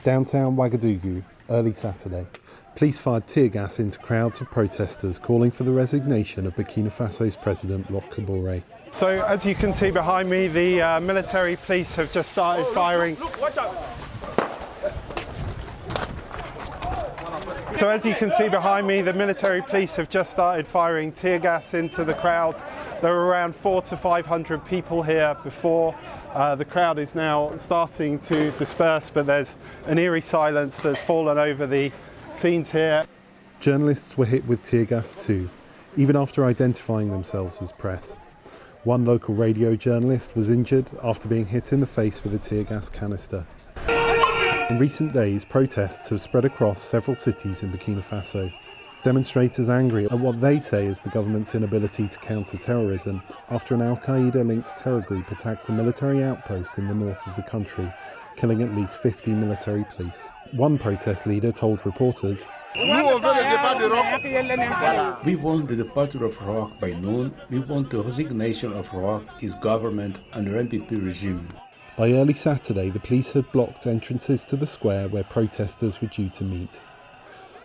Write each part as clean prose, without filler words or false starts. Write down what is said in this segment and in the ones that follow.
Downtown Ouagadougou, early Saturday. Police fired tear gas into crowds of protesters calling for the resignation of Burkina Faso's President Roch Kaboré. So as you can see behind me, the military police have just started firing. Watch out! So as you can see behind me, the military police have just started firing tear gas into the crowd. There were around 400 to 500 people here before. The crowd is now starting to disperse, but there's an eerie silence that's fallen over the scenes here. Journalists were hit with tear gas too, even after identifying themselves as press. One local radio journalist was injured after being hit in the face with a tear gas canister. In recent days, protests have spread across several cities in Burkina Faso. Demonstrators angry at what they say is the government's inability to counter terrorism after an Al-Qaeda-linked terror group attacked a military outpost in the north of the country, killing at least 50 military police. One protest leader told reporters, We want the departure of Roch by noon. We want the resignation of Roch, his government and the NPP regime. By early Saturday, the police had blocked entrances to the square where protesters were due to meet.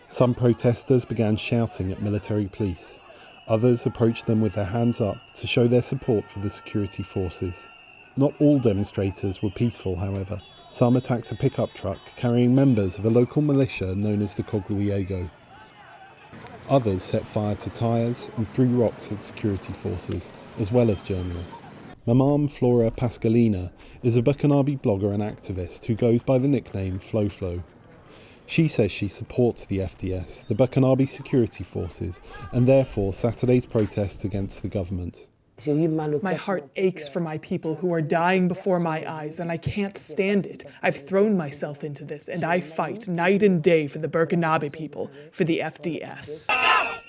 Some protesters began shouting at military police. Others approached them with their hands up to show their support for the security forces. Not all demonstrators were peaceful, however. Some attacked a pickup truck carrying members of a local militia known as the Cogluiego. Others set fire to tyres and threw rocks at security forces, as well as journalists. Mamam Flora Pascalina is a Burkinabe blogger and activist who goes by the nickname Flo Flo. She says she supports the FDS, the Burkinabe security forces, and therefore Saturday's protests against the government. My heart aches for my people who are dying before my eyes, and I can't stand it. I've thrown myself into this, and I fight night and day for the Burkinabe people, for the FDS.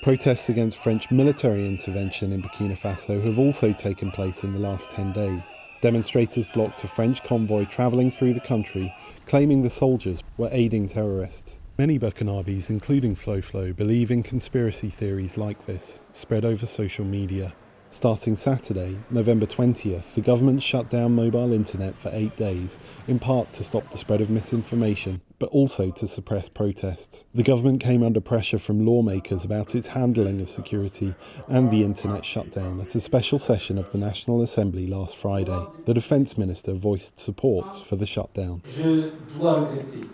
Protests against French military intervention in Burkina Faso have also taken place in the last 10 days. Demonstrators blocked a French convoy travelling through the country, claiming the soldiers were aiding terrorists. Many Burkinabes, including Flo Flo, believe in conspiracy theories like this, spread over social media. Starting Saturday, November 20th, the government shut down mobile internet for 8 days, in part to stop the spread of misinformation, but also to suppress protests. The government came under pressure from lawmakers about its handling of security and the internet shutdown at a special session of the National Assembly last Friday. The Defence Minister voiced support for the shutdown.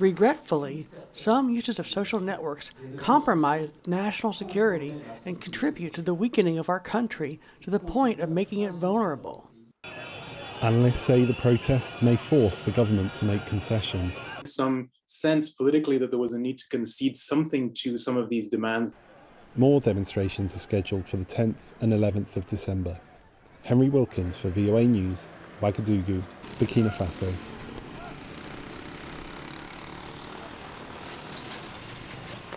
Regretfully, some uses of social networks compromise national security and contribute to the weakening of our country to the point of making it vulnerable. Analysts say the protests may force the government to make concessions. Some sense politically that there was a need to concede something to some of these demands. More demonstrations are scheduled for the 10th and 11th of December. Henry Wilkins for VOA News, Ouagadougou, Burkina Faso.